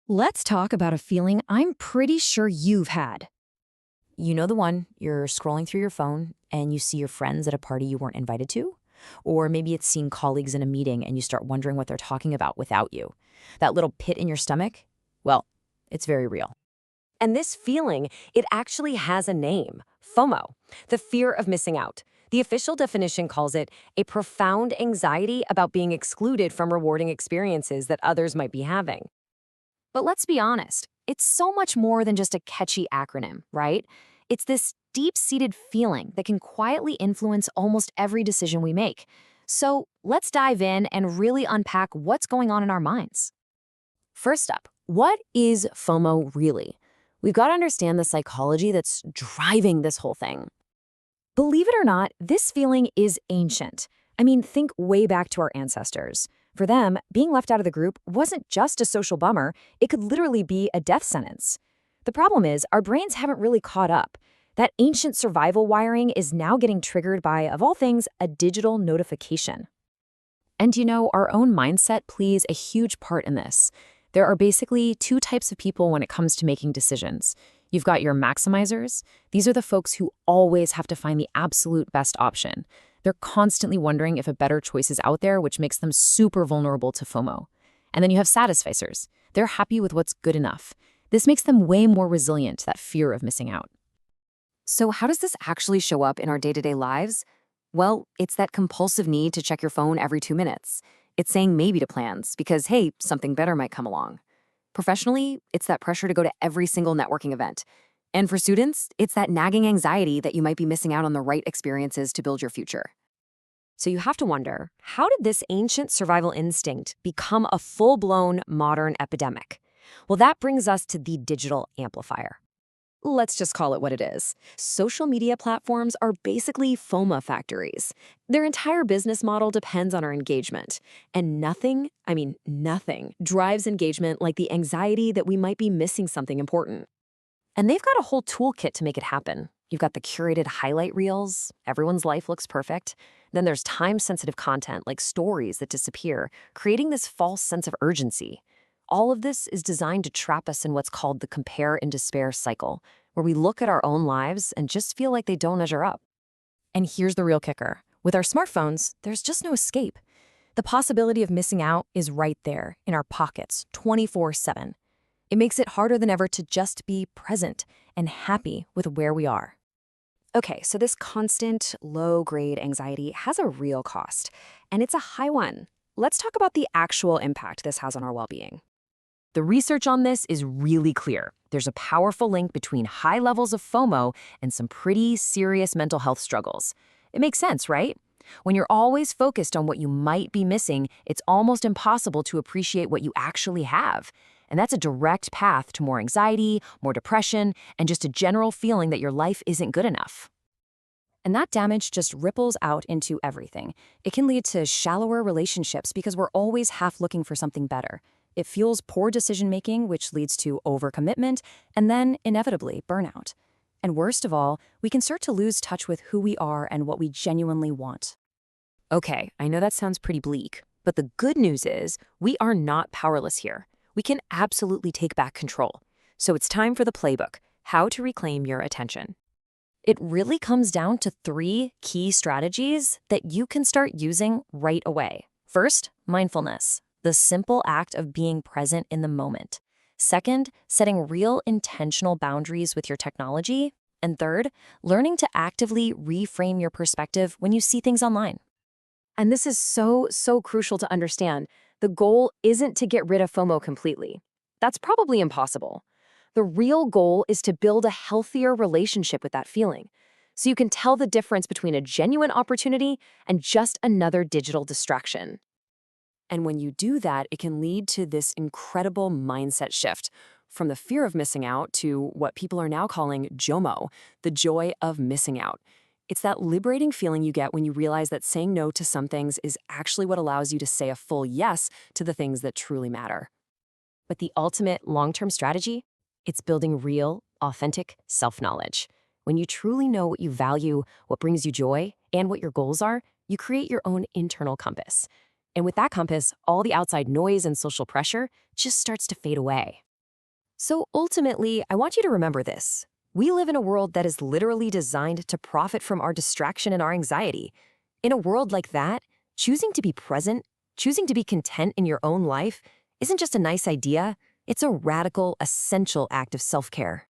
Let's talk about a feeling I'm pretty sure you've had. You know the one, you're scrolling through your phone and you see your friends at a party you weren't invited to? Or maybe it's seeing colleagues in a meeting and you start wondering what they're talking about without you. That little pit in your stomach? Well, it's very real. And this feeling, it actually has a name, FOMO, the fear of missing out. The official definition calls it a profound anxiety about being excluded from rewarding experiences that others might be having. But let's be honest, it's so much more than just a catchy acronym, right? It's this deep-seated feeling that can quietly influence almost every decision we make. So let's dive in and really unpack what's going on in our minds. First up, what is FOMO really? We've got to understand the psychology that's driving this whole thing. Believe it or not, this feeling is ancient. I mean, think way back to our ancestors. For them, being left out of the group wasn't just a social bummer, it could literally be a death sentence. The problem is, our brains haven't really caught up. That ancient survival wiring is now getting triggered by, of all things, a digital notification. And you know, our own mindset plays a huge part in this. There are basically two types of people when it comes to making decisions. You've got your maximizers. These are the folks who always have to find the absolute best option. They're constantly wondering if a better choice is out there, which makes them super vulnerable to FOMO. And then you have satisficers. They're happy with what's good enough. This makes them way more resilient to that fear of missing out. So how does this actually show up in our day-to-day lives? Well, it's that compulsive need to check your phone every 2 minutes. It's saying maybe to plans because, hey, something better might come along. Professionally, it's that pressure to go to every single networking event. And for students, it's that nagging anxiety that you might be missing out on the right experiences to build your future. So you have to wonder, how did this ancient survival instinct become a full-blown modern epidemic? Well, that brings us to the digital amplifier. Let's just call it what it is. Social media platforms are basically FOMO factories. Their entire business model depends on our engagement. And nothing, I mean nothing, drives engagement like the anxiety that we might be missing something important. And they've got a whole toolkit to make it happen. You've got the curated highlight reels, everyone's life looks perfect. Then there's time-sensitive content like stories that disappear, creating this false sense of urgency. All of this is designed to trap us in what's called the compare and despair cycle, where we look at our own lives and just feel like they don't measure up. And here's the real kicker. With our smartphones, there's just no escape. The possibility of missing out is right there in our pockets, 24/7. It makes it harder than ever to just be present and happy with where we are. Okay, so this constant low-grade anxiety has a real cost, and it's a high one. Let's talk about the actual impact this has on our well-being. The research on this is really clear. There's a powerful link between high levels of FOMO and some pretty serious mental health struggles. It makes sense, right? When you're always focused on what you might be missing, it's almost impossible to appreciate what you actually have. And that's a direct path to more anxiety, more depression, and just a general feeling that your life isn't good enough. And that damage just ripples out into everything. It can lead to shallower relationships because we're always half looking for something better. It fuels poor decision-making, which leads to overcommitment, and then, inevitably, burnout. And worst of all, we can start to lose touch with who we are and what we genuinely want. Okay, I know that sounds pretty bleak, but the good news is we are not powerless here. We can absolutely take back control. So it's time for the playbook, how to reclaim your attention. It really comes down to 3 key strategies that you can start using right away. First, mindfulness, the simple act of being present in the moment. Second, setting real intentional boundaries with your technology. And third, learning to actively reframe your perspective when you see things online. And this is so crucial to understand. The goal isn't to get rid of FOMO completely. That's probably impossible. The real goal is to build a healthier relationship with that feeling, so you can tell the difference between a genuine opportunity and just another digital distraction. And when you do that, it can lead to this incredible mindset shift from the fear of missing out to what people are now calling JOMO, the joy of missing out. It's that liberating feeling you get when you realize that saying no to some things is actually what allows you to say a full yes to the things that truly matter. But the ultimate long-term strategy? It's building real, authentic self-knowledge. When you truly know what you value, what brings you joy, and what your goals are, you create your own internal compass. And with that compass, all the outside noise and social pressure just starts to fade away. So ultimately, I want you to remember this. We live in a world that is literally designed to profit from our distraction and our anxiety. In a world like that, choosing to be present, choosing to be content in your own life, isn't just a nice idea, it's a radical, essential act of self-care.